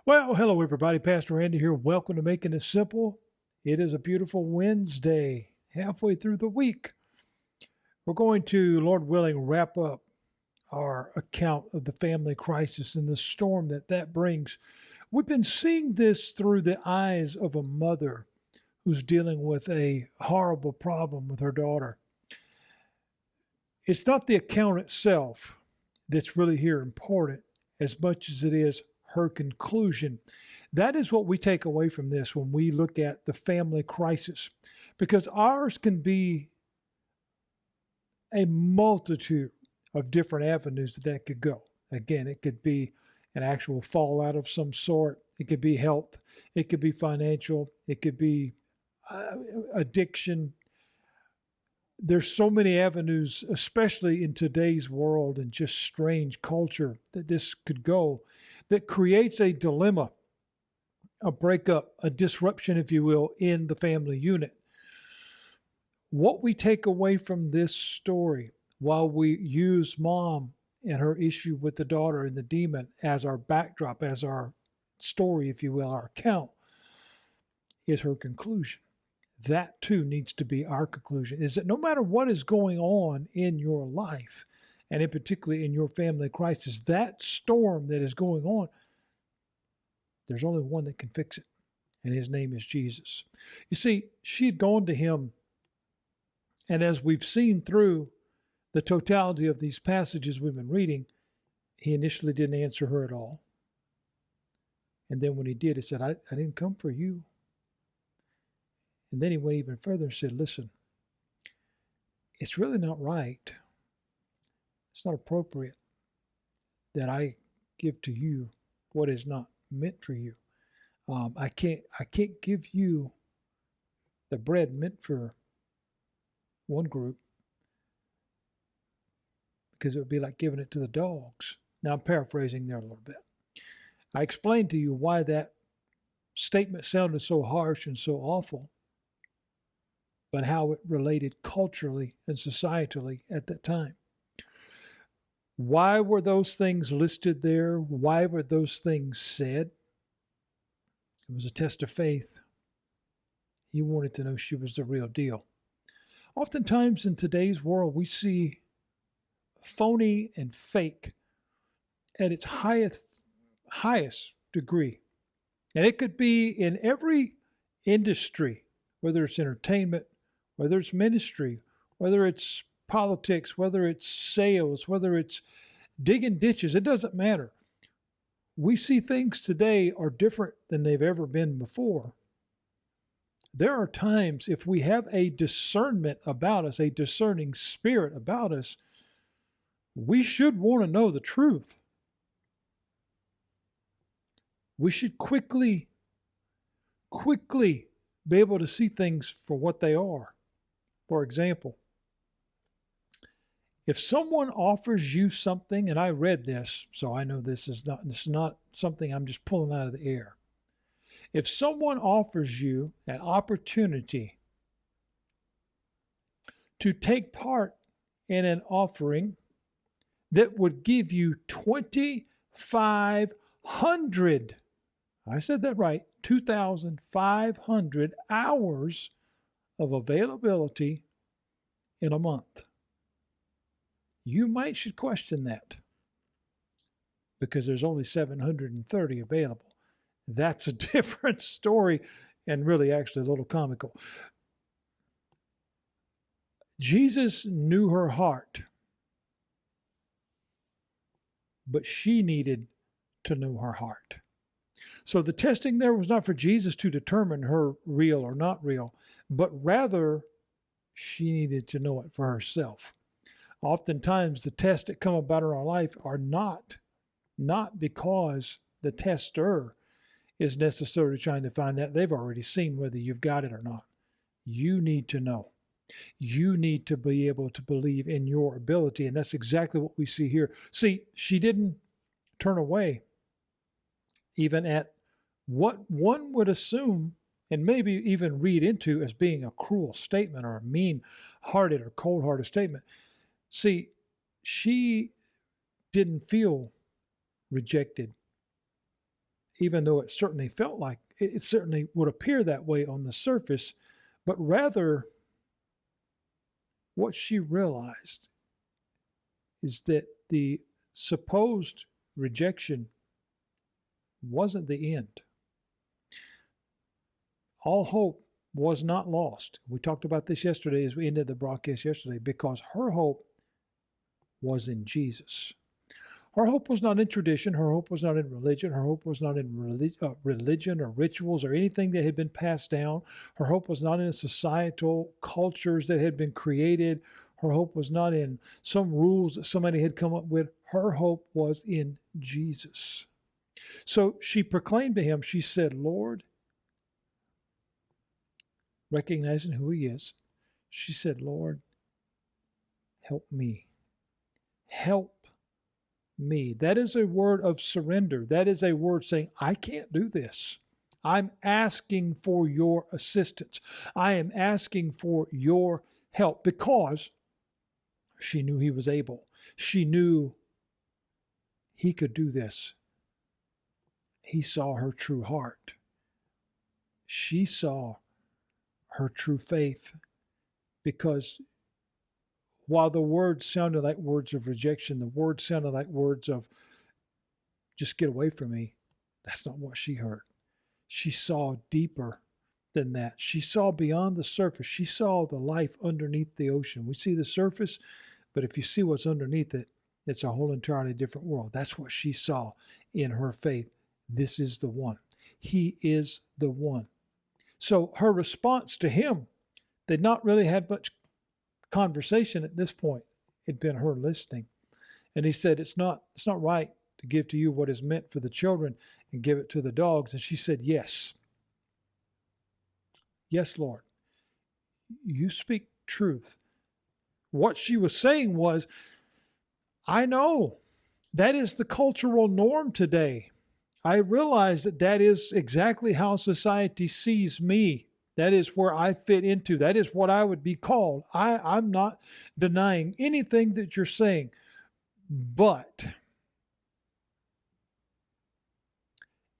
Well, hello, everybody. Pastor Andy here. Welcome to Making It Simple. It is a beautiful Wednesday, halfway through the week. We're going to, Lord willing, wrap up our account of the family crisis and the storm that brings. We've been seeing this through the eyes of a mother who's dealing with a horrible problem with her daughter. It's not the account itself that's really here important as much as it is her conclusion. That is what we take away from this when we look at the family crisis, because ours can be a multitude of different avenues that could go. Again, it could be an actual fallout of some sort, it could be health, it could be financial, it could be addiction. There's so many avenues, especially in today's world and just strange culture, that this could go, that creates a dilemma, a breakup, a disruption, if you will, in the family unit. What we take away from this story, while we use mom and her issue with the daughter and the demon as our backdrop, as our story, if you will, our account, is her conclusion. That too needs to be our conclusion, is that no matter what is going on in your life, and in particularly in your family crisis, that storm that is going on, there's only one that can fix it, and his name is Jesus. You see, she had gone to him, and as we've seen through the totality of these passages we've been reading, he initially didn't answer her at all. And then when he did, he said, I didn't come for you. And then he went even further and said, listen, it's really not right. It's not appropriate that I give to you what is not meant for you. I can't give you the bread meant for one group, because it would be like giving it to the dogs. Now I'm paraphrasing there a little bit. I explained to you why that statement sounded so harsh and so awful, but how it related culturally and societally at that time. Why were those things listed there? Why were those things said? It was a test of faith. He wanted to know she was the real deal. Oftentimes in today's world, we see phony and fake at its highest degree. And it could be in every industry, whether it's entertainment, whether it's ministry, whether it's politics, whether it's sales, whether it's digging ditches, it doesn't matter. We see things today are different than they've ever been before. There are times, if we have a discernment about us, a discerning spirit about us, we should want to know the truth. We should quickly be able to see things for what they are. For example, if someone offers you something, and I read this, so I know this is not something I'm just pulling out of the air. If someone offers you an opportunity to take part in an offering that would give you 2,500, I said that right, 2,500 hours of availability in a month, you might should question that, because there's only 730 available. That's a different story, and really actually a little comical. Jesus knew her heart, but she needed to know her heart. So the testing there was not for Jesus to determine her real or not real, but rather she needed to know it for herself. Oftentimes the tests that come about in our life are not because the tester is necessarily trying to find out. They've already seen whether you've got it or not. You need to know. You need to be able to believe in your ability. And that's exactly what we see here. See, she didn't turn away even at what one would assume and maybe even read into as being a cruel statement or a mean-hearted or cold-hearted statement. See, she didn't feel rejected. even though it certainly felt like it certainly would appear that way on the surface, but rather what she realized is that the supposed rejection wasn't the end. All hope was not lost. We talked about this yesterday as we ended the broadcast yesterday, because her hope was in Jesus. Her hope was not in tradition. Her hope was not in religion. Her hope was not in religion or rituals or anything that had been passed down. Her hope was not in societal cultures that had been created. Her hope was not in some rules that somebody had come up with. Her hope was in Jesus. So she proclaimed to him, she said, Lord, recognizing who he is, she said, Lord, help me. Help me. That is a word of surrender. That is a word saying, I can't do this. I'm asking for your assistance. I am asking for your help, because she knew he was able. She knew he could do this. He saw her true heart. She saw her true faith, because while the words sounded like words of rejection, the words sounded like words of just get away from me, that's not what she heard. She saw deeper than that. She saw beyond the surface. She saw the life underneath the ocean. We see the surface, but if you see what's underneath it, it's a whole entirely different world. That's what she saw in her faith. This is the one. He is the one. So her response to him, they'd not really had much conversation at this point. It'd been her listening. And he said, it's not right to give to you what is meant for the children and give it to the dogs. And she said, yes. Yes, Lord. You speak truth. What she was saying was, I know that is the cultural norm today. I realize that that is exactly how society sees me. That is where I fit into. That is what I would be called. I'm not denying anything that you're saying. But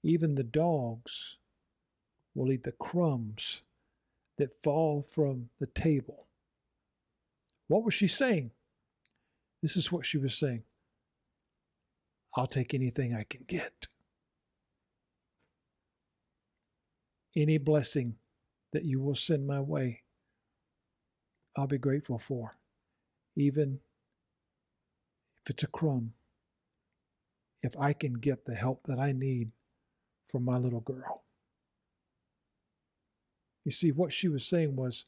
even the dogs will eat the crumbs that fall from the table. What was she saying? This is what she was saying. I'll take anything I can get. Any blessing that you will send my way, I'll be grateful for, even if it's a crumb, if I can get the help that I need for my little girl. You see, what she was saying was,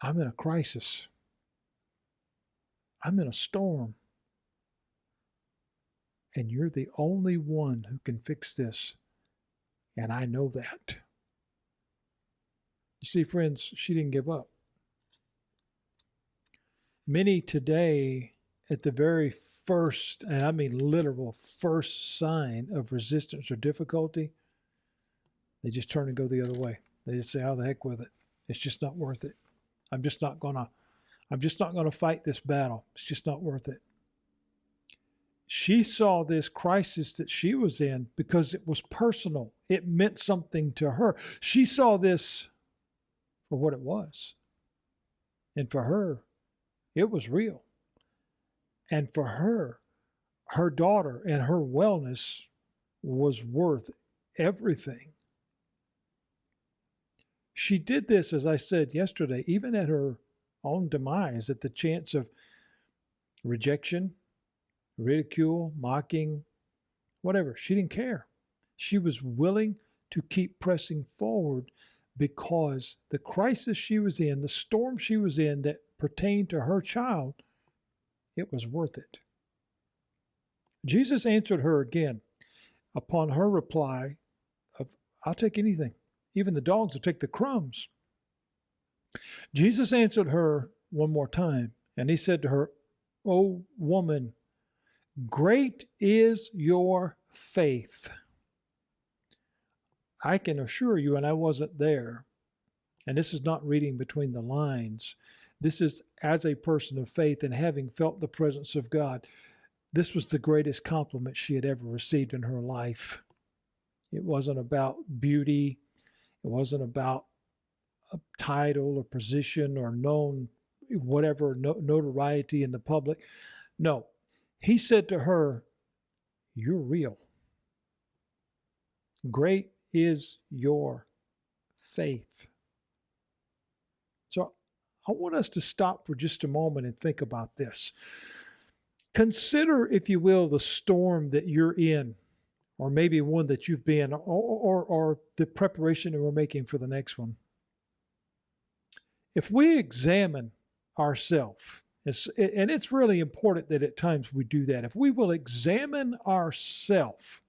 I'm in a crisis. I'm in a storm. And you're the only one who can fix this. And I know that. You see, friends, she didn't give up. Many today, at the very first, and I mean literal first sign of resistance or difficulty, they just turn and go the other way. They just say, "Oh, the heck with it. It's just not worth it. I'm just not gonna fight this battle. It's just not worth it." She saw this crisis that she was in because it was personal. It meant something to her. She saw this for what it was. And for her, it was real. And for her, her daughter and her wellness was worth everything. She did this, as I said yesterday, even at her own demise, at the chance of rejection, ridicule, mocking, whatever. She didn't care. She was willing to keep pressing forward because the crisis she was in, the storm she was in that pertained to her child, it was worth it. Jesus answered her again upon her reply of, I'll take anything. Even the dogs will take the crumbs. Jesus answered her one more time, and he said to her, O woman, great is your faith. I can assure you, and I wasn't there, and this is not reading between the lines. This is as a person of faith and having felt the presence of God. This was the greatest compliment she had ever received in her life. It wasn't about beauty. It wasn't about a title or position or known whatever notoriety in the public. No, he said to her, "You're real. Great is your faith." So I want us to stop for just a moment and think about this. Consider, if you will, the storm that you're in, or maybe one that you've been, or the preparation that we're making for the next one. If we examine ourselves, and it's really important that at times we do that, if we will examine ourselves,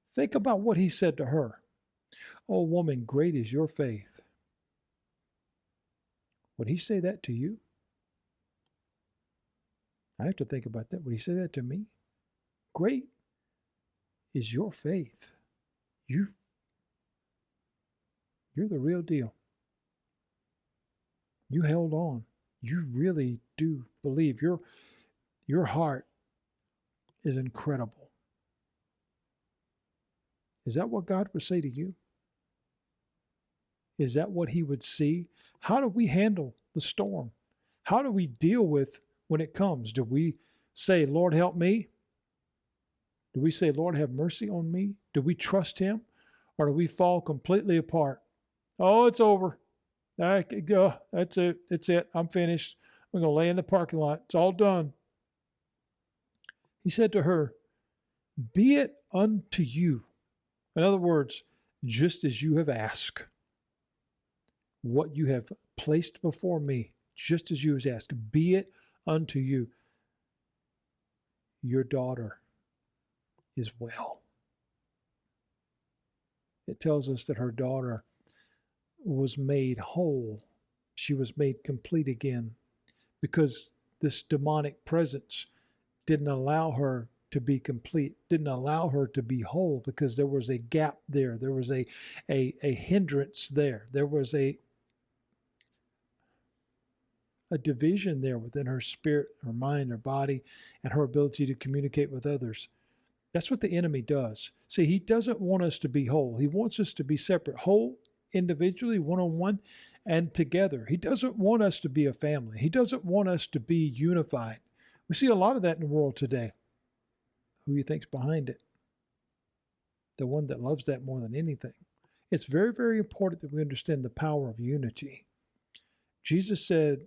think about what he said to her. "Oh, woman, great is your faith." Would he say that to you? I have to think about that. Would he say that to me? Great is your faith. You're the real deal. You held on. You really do believe. Your heart is incredible. Is that what God would say to you? Is that what he would see? How do we handle the storm? How do we deal with when it comes? Do we say, "Lord, help me"? Do we say, "Lord, have mercy on me"? Do we trust him? Or do we fall completely apart? "Oh, it's over. I could go. That's it. It's it. I'm finished. I'm going to lay in the parking lot. It's all done." He said to her, "Be it unto you." In other words, just as you have asked, what you have placed before me, just as you have asked, be it unto you. Your daughter is well. It tells us that her daughter was made whole. She was made complete again because this demonic presence didn't allow her to be complete, didn't allow her to be whole, because there was a gap there. There was a hindrance there. There was a division there within her spirit, her mind, her body, and her ability to communicate with others. That's what the enemy does. See, he doesn't want us to be whole. He wants us to be separate, whole individually, one-on-one, and together. He doesn't want us to be a family. He doesn't want us to be unified. We see a lot of that in the world today. Who do you think's behind it? The one that loves that more than anything. It's very, very important that we understand the power of unity. Jesus said,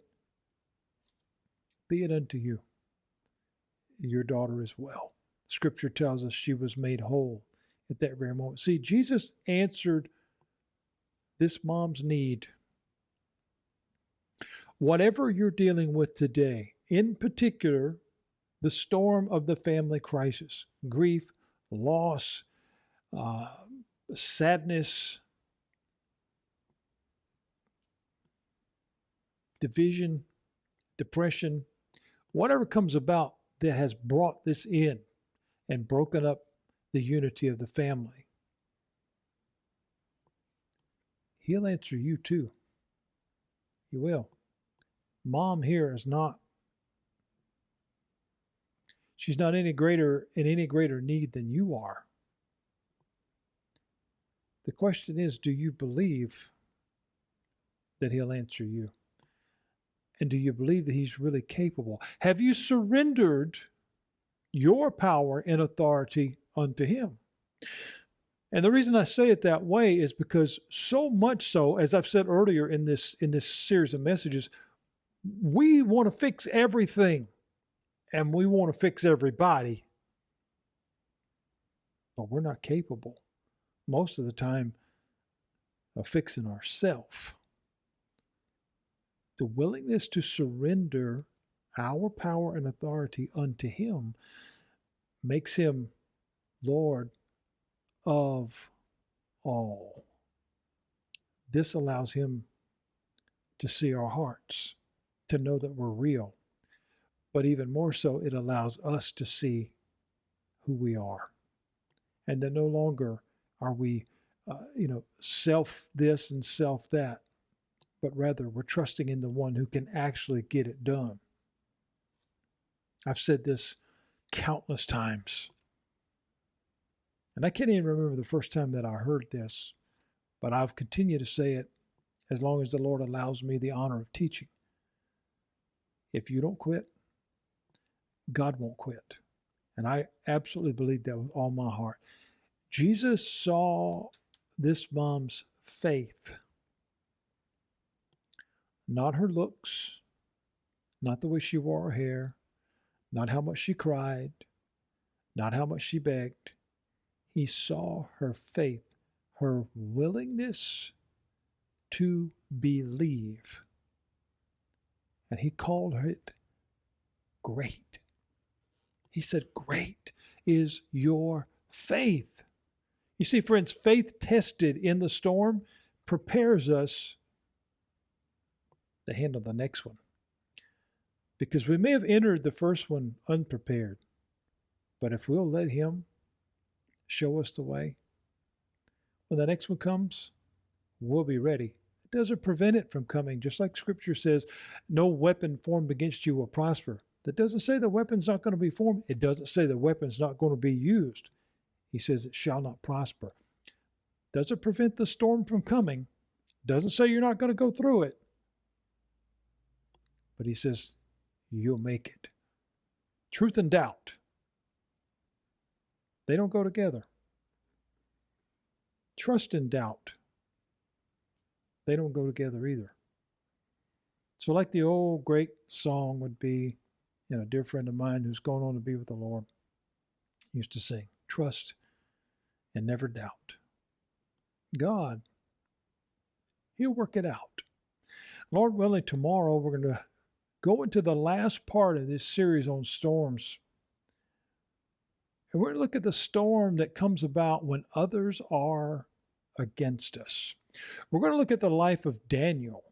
"Be it unto you. Your daughter is well." Scripture tells us she was made whole at that very moment. See, Jesus answered this mom's need. Whatever you're dealing with today, in particular, the storm of the family crisis, grief, loss, sadness, division, depression, whatever comes about that has brought this in and broken up the unity of the family, he'll answer you too. He will. Mom here is not, she's not in any greater need than you are. The question is, do you believe that he'll answer you? And do you believe that he's really capable? Have you surrendered your power and authority unto him? And the reason I say it that way is because so much so, as I've said earlier in this series of messages, we want to fix everything and we want to fix everybody, but we're not capable most of the time of fixing ourselves. The willingness to surrender our power and authority unto him makes him Lord of all. This allows him to see our hearts, to know that we're real. But even more so, it allows us to see who we are. And that no longer are we, self this and self that, but rather we're trusting in the one who can actually get it done. I've said this countless times. And I can't even remember the first time that I heard this, but I've continued to say it as long as the Lord allows me the honor of teaching. If you don't quit, God won't quit. And I absolutely believe that with all my heart. Jesus saw this mom's faith, not her looks, not the way she wore her hair, not how much she cried, not how much she begged. He saw her faith, her willingness to believe. And he called it great. He said, great is your faith. You see, friends, faith tested in the storm prepares us to handle the next one. Because we may have entered the first one unprepared, but if we'll let him show us the way, when the next one comes, we'll be ready. It doesn't prevent it from coming. Just like Scripture says, no weapon formed against you will prosper. That doesn't say the weapon's not going to be formed. It doesn't say the weapon's not going to be used. He says it shall not prosper. Doesn't prevent the storm from coming. Doesn't say you're not going to go through it. But he says you'll make it. Truth and doubt, they don't go together. Trust and doubt, they don't go together either. So like the old great song would be, a dear friend of mine who's gone on to be with the Lord used to sing, trust and never doubt. God, he'll work it out. Lord willing, tomorrow we're going to go into the last part of this series on storms. And we're going to look at the storm that comes about when others are against us. We're going to look at the life of Daniel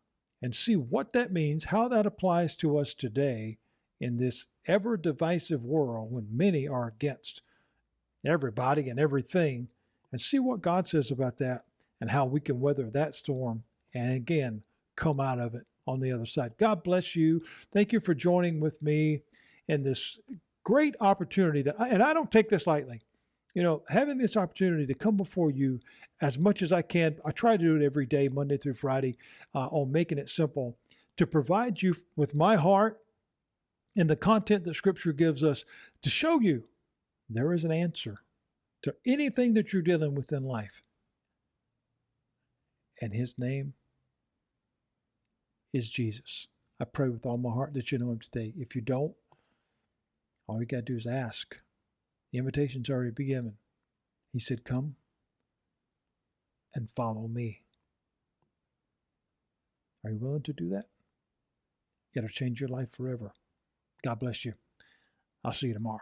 and see what that means, how that applies to us today in this ever divisive world when many are against everybody and everything, and see what God says about that and how we can weather that storm and again come out of it on the other side. God bless you. Thank you for joining with me in this great opportunity and I don't take this lightly. Having this opportunity to come before you as much as I can. I try to do it every day, Monday through Friday, on making it simple, to provide you with my heart and the content that Scripture gives us to show you there is an answer to anything that you're dealing with in life. And his name is Jesus. I pray with all my heart that you know him today. If you don't, all you got to do is ask. The invitation's already been given. He said, come and follow me. Are you willing to do that? It'll change your life forever. God bless you. I'll see you tomorrow.